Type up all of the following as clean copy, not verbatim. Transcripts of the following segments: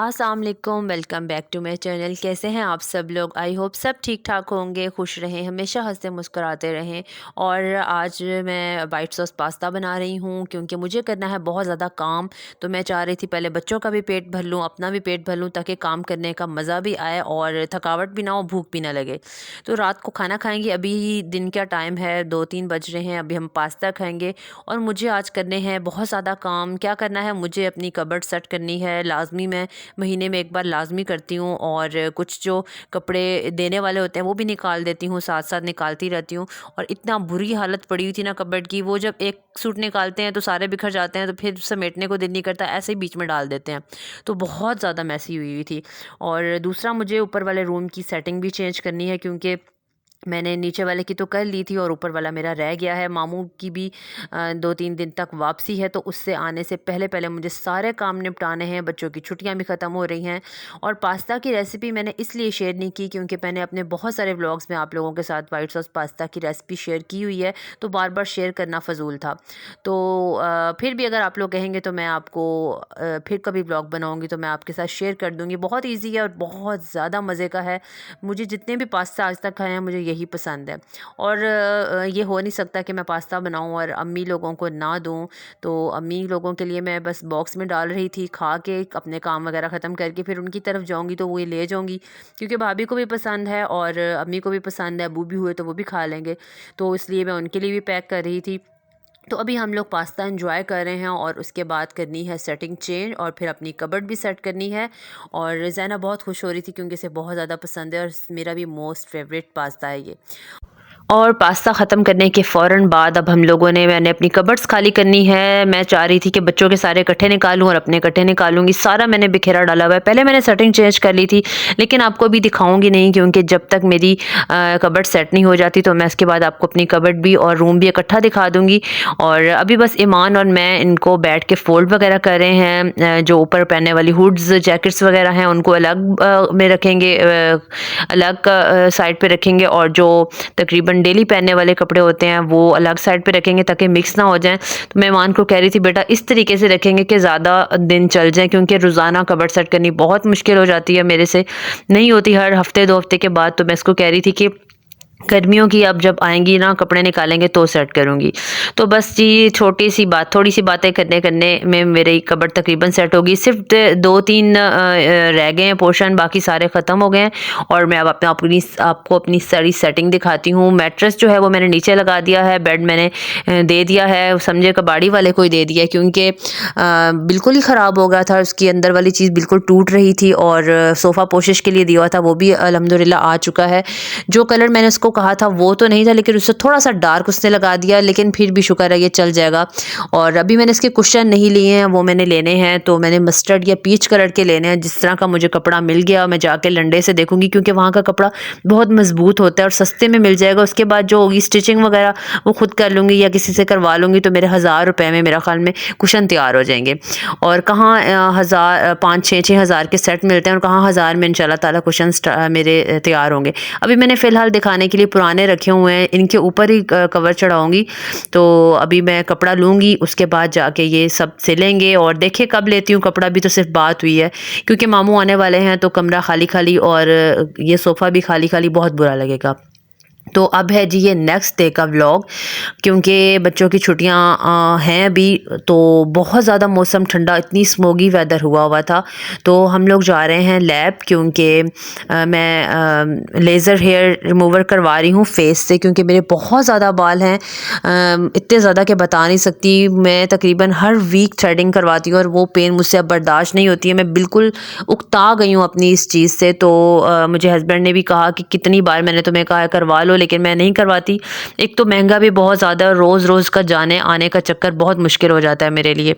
अस्सलाम वालेकुम, welcome back to my channel. कैसे हैं आप सब लोग? आई होप सब ठीक ठाक होंगे, खुश रहें, हमेशा हंसते मुस्कुराते रहें। और आज मैं वाइट सॉस पास्ता बना रही हूँ क्योंकि मुझे करना है बहुत ज़्यादा काम। तो मैं चाह रही थी पहले बच्चों का भी पेट भर लूँ, अपना भी पेट भर लूँ, ताकि काम करने का मज़ा भी आए और थकावट भी ना हो, भूख भी ना लगे। तो रात को खाना खाएँगे, अभी दिन का टाइम है, 2-3 बज रहे हैं, अभी हम पास्ता खाएँगे। और मुझे आज करने हैं बहुत ज़्यादा काम। क्या करना है, मुझे अपनी कबर्ड सेट करनी है लाजमी। मैं महीने में एक बार लाजमी करती हूँ, और कुछ जो कपड़े देने वाले होते हैं वो भी निकाल देती हूँ, साथ साथ निकालती रहती हूँ। और इतना बुरी हालत पड़ी हुई थी ना कबर्ड की, वो जब एक सूट निकालते हैं तो सारे बिखर जाते हैं, तो फिर समेटने को दिल नहीं करता, ऐसे ही बीच में डाल देते हैं। तो बहुत ज़्यादा मैसी हुई हुई थी। और दूसरा, मुझे ऊपर वाले रूम की सेटिंग भी चेंज करनी है, क्योंकि मैंने नीचे वाले की तो कर ली थी और ऊपर वाला मेरा रह गया है। मामू की भी 2-3 दिन तक वापसी है, तो उससे आने से पहले पहले मुझे सारे काम निपटाने हैं। बच्चों की छुट्टियां भी ख़त्म हो रही हैं। और पास्ता की रेसिपी मैंने इसलिए शेयर नहीं की क्योंकि मैंने अपने बहुत सारे व्लॉग्स में आप लोगों के साथ वाइट सॉस पास्ता की रेसिपी शेयर की हुई है, तो बार बार शेयर करना फ़जूल था। तो फिर भी अगर आप लोग कहेंगे तो मैं आपको फिर कभी व्लॉग बनाऊँगी तो मैं आपके साथ शेयर कर दूँगी। बहुत ईजी है और बहुत ज़्यादा मज़े का है। मुझे जितने भी पास्ता आज तक खाए हैं, मुझे यही पसंद है। और ये हो नहीं सकता कि मैं पास्ता बनाऊं और अम्मी लोगों को ना दूं। तो अम्मी लोगों के लिए मैं बस बॉक्स में डाल रही थी, खा के अपने काम वगैरह ख़त्म करके फिर उनकी तरफ जाऊंगी तो वो ये ले जाऊंगी, क्योंकि भाभी को भी पसंद है और अम्मी को भी पसंद है। अबू भी हुए तो वो भी खा लेंगे, तो इसलिए मैं उनके लिए भी पैक कर रही थी। तो अभी हम लोग पास्ता एंजॉय कर रहे हैं और उसके बाद करनी है सेटिंग चेंज, और फिर अपनी कबर्ड भी सेट करनी है। और ज़ैना बहुत खुश हो रही थी क्योंकि इसे बहुत ज़्यादा पसंद है और मेरा भी मोस्ट फेवरेट पास्ता है ये। और पास्ता ख़त्म करने के फ़ौरन बाद अब मैंने अपनी कबर्ड्स खाली करनी है। मैं चाह रही थी कि बच्चों के सारे इकट्ठे निकालूं और अपने इकट्ठे निकालूंगी। सारा मैंने बिखेरा डाला हुआ है। पहले मैंने सेटिंग चेंज कर ली थी, लेकिन आपको भी दिखाऊंगी नहीं, क्योंकि जब तक मेरी कबर्ड सेट नहीं हो जाती तो मैं इसके बाद आपको अपनी कबर्ड भी और रूम भी इकट्ठा दिखा दूंगी। और अभी बस ईमान और मैं इनको बैठ के फ़ोल्ड वगैरह कर रहे हैं। जो ऊपर पहनने वाली हुड्स जैकेट्स वगैरह हैं उनको अलग में रखेंगे, अलग साइड पे रखेंगे, और जो तकरीबन डेली पहनने वाले कपड़े होते हैं वो अलग साइड पे रखेंगे ताकि मिक्स ना हो जाएं। तो मैं ईमान को कह रही थी, बेटा इस तरीके से रखेंगे कि ज़्यादा दिन चल जाएं, क्योंकि रोज़ाना कबर्ड सेट करनी बहुत मुश्किल हो जाती है, मेरे से नहीं होती, हर हफ्ते 2 हफ्ते के बाद। तो मैं इसको कह रही थी कि गर्मियों की अब जब आएंगी ना, कपड़े निकालेंगे तो सेट करूँगी। तो बस जी, छोटी सी बात, थोड़ी सी बातें करने करने में मेरी कबर्ड तकरीबन सेट होगी। सिर्फ 2-3 रह गए हैं पोर्शन, बाकी सारे ख़त्म हो गए हैं। और मैं अब आपको अपनी सारी सेटिंग दिखाती हूँ। मैट्रेस जो है वो मैंने नीचे लगा दिया है, बेड मैंने दे दिया है, समझे कबाड़ी वाले को ही दे दिया, क्योंकि बिल्कुल ही ख़राब हो गया था। उसकी अंदर वाली चीज़ बिल्कुल टूट रही थी। और सोफ़ा पोशिश के लिए दिया था, वो भी अल्हम्दुलिल्लाह आ चुका है। जो कलर मैंने उसको कहा था वो तो नहीं था, लेकिन उससे थोड़ा सा डार्क उसने लगा दिया, लेकिन फिर भी शुक्र है ये चल जाएगा। और अभी मैंने इसके कुशन नहीं लिए हैं, वो मैंने लेने हैं। तो मैंने मस्टर्ड या पीच कलर के लेने हैं। जिस तरह का मुझे कपड़ा मिल गया मैं जाके लंडे से देखूंगी, क्योंकि वहाँ का कपड़ा बहुत मजबूत होता है और सस्ते में मिल जाएगा। उसके बाद जो होगी स्टिचिंग वगैरह वो खुद कर लूँगी या किसी से करवा लूँगी, तो मेरे 1000 रुपये में मेरा ख्याल में कुशन तैयार हो जाएंगे। और कहाँ 5-6 हज़ार के सेट मिलते हैं, और कहाँ 1000 में इंशाल्लाह ताला कुशन मेरे तैयार होंगे। अभी मैंने फ़िलहाल दिखाने के लिए पुराने रखे हुए हैं, इनके ऊपर ही कवर चढ़ाऊंगी। तो अभी मैं कपड़ा लूँगी, उसके बाद जाके ये सब सिलेंगे। और देखिए कब लेती हूँ कपड़ा, भी तो सिर्फ बात हुई है, क्योंकि मामू आने वाले हैं तो कमरा खाली खाली और ये सोफ़ा भी खाली खाली बहुत बुरा लगेगा। तो अब है जी ये नेक्स्ट डे का व्लॉग, क्योंकि बच्चों की छुट्टियां हैं अभी, तो बहुत ज़्यादा मौसम ठंडा, इतनी स्मोगी वेदर हुआ था। तो हम लोग जा रहे हैं लैब, क्योंकि मैं लेज़र हेयर रिमूवर करवा रही हूँ फेस से, क्योंकि मेरे बहुत ज़्यादा बाल हैं, इतने ज़्यादा कि बता नहीं सकती। मैं तकरीबन हर वीक थ्रेडिंग करवाती हूँ और वो पेन मुझसे अब बर्दाश्त नहीं होती है। मैं बिल्कुल उकता गई हूँ अपनी इस चीज़ से। तो मुझे हस्बैंड ने भी कहा कि कितनी बार मैंने तुम्हें कहा करवा लो, लेकिन मैं नहीं करवाती। एक तो महंगा भी बहुत ज़्यादा है, रोज़ रोज़ का जाने आने का चक्कर बहुत मुश्किल हो जाता है मेरे लिए।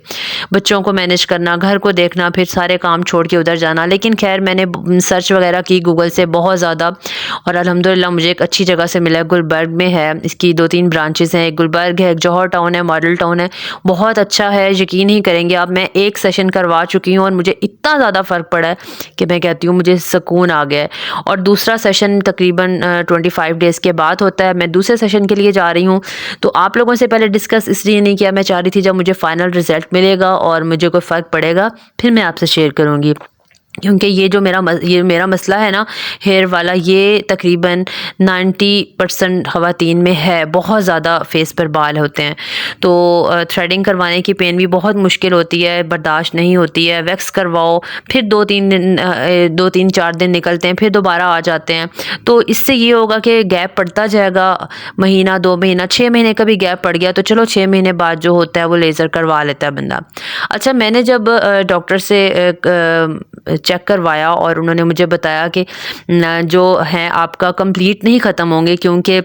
बच्चों को मैनेज करना, घर को देखना, फिर सारे काम छोड़ के उधर जाना। लेकिन खैर मैंने सर्च वगैरह की गूगल से बहुत ज़्यादा, और अल्हम्दुलिल्लाह मुझे एक अच्छी जगह से मिला है। गुलबर्ग में है, इसकी 2-3 ब्रांचेस हैं। एक गुलबर्ग है, एक जौहर टाउन है, मॉडल टाउन है। बहुत अच्छा है, यकीन नहीं करेंगे आप। मैं एक सेशन करवा चुकी हूँ और मुझे इतना ज़्यादा फ़र्क पड़ा है कि मैं कहती हूँ मुझे सुकून आ गया है। और दूसरा सेशन तकरीबन 25 डेज़ के बाद होता है। मैं दूसरे सेशन के लिए जा रही हूँ। तो आप लोगों से पहले डिस्कस इसलिए नहीं किया, मैं चाह रही थी जब मुझे फ़ाइनल रिज़ल्ट मिलेगा और मुझे कोई फ़र्क पड़ेगा फिर मैं आपसे शेयर करूँगी। क्योंकि ये मेरा मसला है ना हेयर वाला, ये तकरीबन 90% ख़वातीन में है। बहुत ज़्यादा फेस पर बाल होते हैं, तो थ्रेडिंग करवाने की पेन भी बहुत मुश्किल होती है, बर्दाश्त नहीं होती है। वैक्स करवाओ, फिर 2-3 4 दिन निकलते हैं, फिर दोबारा आ जाते हैं। तो इससे ये होगा कि गैप पड़ता जाएगा, महीना 2 महीना 6 महीने का भी गैप पड़ गया तो चलो 6 महीने बाद जो होता है वो लेज़र करवा लेता है बंदा। अच्छा, मैंने जब डॉक्टर से चेक करवाया और उन्होंने मुझे बताया कि जो है आपका कंप्लीट नहीं ख़त्म होंगे, क्योंकि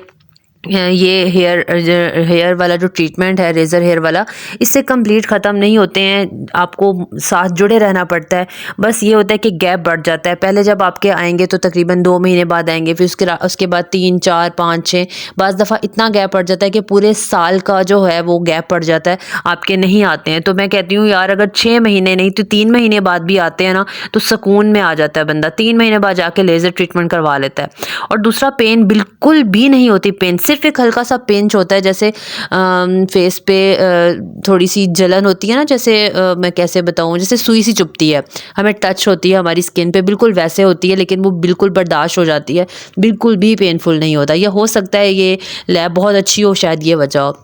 ये हेयर वाला जो ट्रीटमेंट है, रेज़र हेयर वाला, इससे कंप्लीट ख़त्म नहीं होते हैं, आपको साथ जुड़े रहना पड़ता है। बस ये होता है कि गैप बढ़ जाता है। पहले जब आपके आएंगे तो तकरीबन 2 महीने बाद आएंगे, फिर उसके बाद 3 4 5 6, बाज़ दफ़ा इतना गैप पड़ जाता है कि पूरे साल का जो है वो गैप पड़ जाता है, आपके नहीं आते हैं। तो मैं कहती हूँ यार, अगर 6 महीने नहीं तो 3 महीने बाद भी आते हैं ना तो सुकून में आ जाता है बंदा। 3 महीने बाद जाके लेज़र ट्रीटमेंट करवा लेता है। और दूसरा, पेन बिल्कुल भी नहीं होती। पेन सिर्फ एक हल्का सा पिंच होता है, जैसे फेस पे थोड़ी सी जलन होती है ना, जैसे मैं कैसे बताऊँ, जैसे सुई सी चुभती है, हमें टच होती है हमारी स्किन पे, बिल्कुल वैसे होती है, लेकिन वो बिल्कुल बर्दाश्त हो जाती है, बिल्कुल भी पेनफुल नहीं होता। या हो सकता है ये लैब बहुत अच्छी हो, शायद ये वजह हो।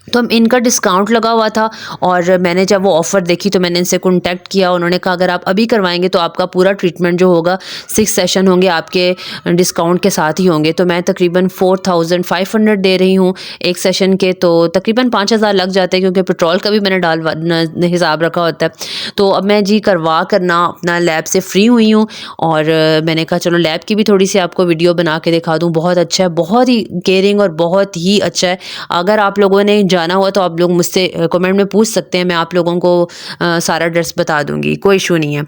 तो हम इनका डिस्काउंट लगा हुआ था और मैंने जब वो ऑफ़र देखी तो मैंने इनसे कॉन्टैक्ट किया। उन्होंने कहा अगर आप अभी करवाएंगे तो आपका पूरा ट्रीटमेंट जो होगा 6 सेशन होंगे, आपके डिस्काउंट के साथ ही होंगे। तो मैं तकरीबन 4500 दे रही हूँ एक सेशन के, तो तकरीबन 5000 लग जाते हैं, क्योंकि पेट्रोल का भी मैंने हिसाब रखा होता है। तो अब मैं जी करवा करना अपना लैब से फ्री हुई हूँ और मैंने कहा चलो लैब की भी थोड़ी सी आपको वीडियो बना के दिखा दूँ। बहुत अच्छा है, बहुत ही केयरिंग और बहुत ही अच्छा है। अगर आप लोगों ने जाना हुआ तो आप लोग मुझसे कमेंट में पूछ सकते हैं, मैं आप लोगों को सारा एड्रेस बता दूंगी, कोई इशू नहीं है।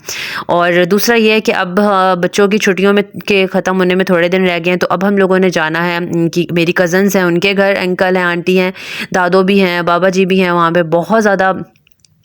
और दूसरा ये है कि अब बच्चों की छुट्टियों में के ख़त्म होने में थोड़े दिन रह गए हैं, तो अब हम लोगों ने जाना है कि मेरी कज़न्स हैं उनके घर, अंकल हैं, आंटी हैं, दादो भी हैं, बाबा जी भी हैं वहाँ पे। बहुत ज़्यादा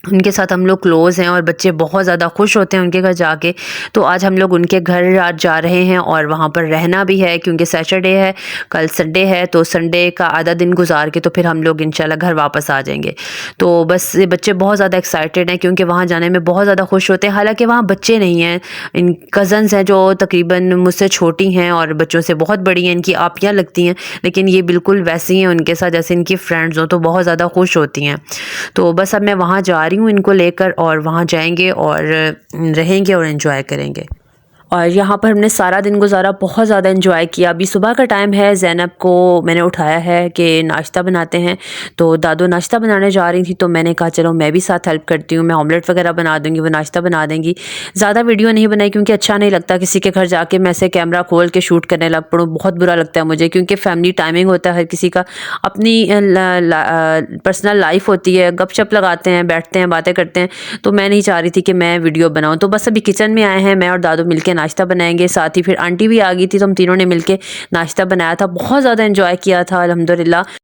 उनके साथ हम लोग क्लोज़ हैं और बच्चे बहुत ज़्यादा खुश होते हैं उनके घर जाके। तो आज हम लोग उनके घर आज जा रहे हैं और वहाँ पर रहना भी है, क्योंकि सैटरडे है, कल संडे है, तो संडे का आधा दिन गुजार के तो फिर हम लोग इंशाल्लाह घर वापस आ जाएंगे। तो बस ये बच्चे बहुत ज़्यादा एक्साइटेड हैं, क्योंकि वहाँ जाने में बहुत ज़्यादा खुश होते हैं। हालाँकि वहाँ बच्चे नहीं हैं, इन कज़न्स हैं जो तकरीबन मुझसे छोटी हैं और बच्चों से बहुत बड़ी हैं, इनकी आपियाँ लगती हैं, लेकिन ये बिल्कुल वैसी हैं उनके साथ जैसे इनकी फ्रेंड्स हों, तो बहुत ज़्यादा खुश होती हैं। तो बस अब मैं वहाँ जा रही हूँ इनको लेकर, और वहाँ जाएंगे और रहेंगे और एंजॉय करेंगे। और यहाँ पर हमने सारा दिन गुजारा, बहुत ज़्यादा एंजॉय किया। अभी सुबह का टाइम है, ज़ैनब को मैंने उठाया है कि नाश्ता बनाते हैं, तो दादो नाश्ता बनाने जा रही थी, तो मैंने कहा चलो मैं भी साथ हेल्प करती हूँ, मैं ऑमलेट वगैरह बना दूँगी, वो नाश्ता बना देंगी। ज़्यादा वीडियो नहीं बनाई क्योंकि अच्छा नहीं लगता किसी के घर जाके मैं ऐसे कैमरा खोल के शूट करने लग पड़ूँ, बहुत बुरा लगता है मुझे, क्योंकि फैमिली टाइमिंग होता है, हर किसी का अपनी पर्सनल लाइफ होती है, गपशप लगाते हैं, बैठते हैं, बातें करते हैं। तो मैं नहीं चाह रही थी कि मैं वीडियो बनाऊँ। तो बस अभी किचन में आए हैं, मैं और दादो मिलके नाश्ता बनाएंगे, साथ ही फिर आंटी भी आ गई थी, तो हम तीनों ने मिलके नाश्ता बनाया था। बहुत ज़्यादा एंजॉय किया था अल्हम्दुलिल्लाह।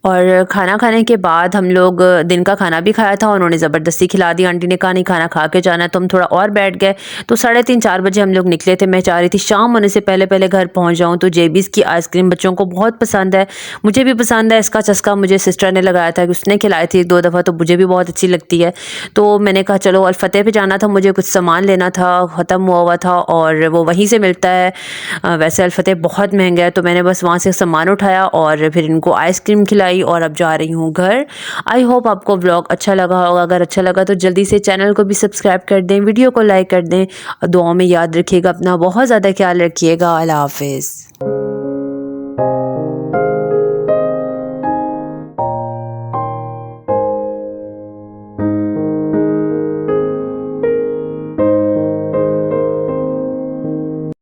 और खाना खाने के बाद हम लोग दिन का खाना भी खाया था, उन्होंने ज़बरदस्ती खिला दी, आंटी ने कहा नहीं खाना खा के जाना है, तो हम थोड़ा और बैठ गए। तो 3:30 4 बजे हम लोग निकले थे। मैं चाह रही थी शाम होने से पहले पहले घर पहुंच जाऊं। तो जेबीज़ की आइसक्रीम बच्चों को बहुत पसंद है, मुझे भी पसंद है। इसका चस्का मुझे सिस्टर ने लगाया था कि उसने खिलाई थी 1-2 दफ़ा, तो मुझे भी बहुत अच्छी लगती है। तो मैंने कहा चलो अल-फतेह पे जाना था, मुझे कुछ सामान लेना था, ख़त्म हुआ था और वो वहीं से मिलता है। वैसे अल-फतेह बहुत महंगा है, तो मैंने बस वहाँ से सामान उठाया और फिर इनको आइसक्रीम खिलाई और अब जा रही हूँ घर। आई होप आपको व्लॉग अच्छा लगा होगा। अगर अच्छा लगा तो जल्दी से चैनल को भी सब्सक्राइब कर दें, वीडियो को लाइक कर दें, दुआओं में याद रखिएगा, अपना बहुत ज़्यादा ख्याल रखिएगा। अल्लाह हाफिज़।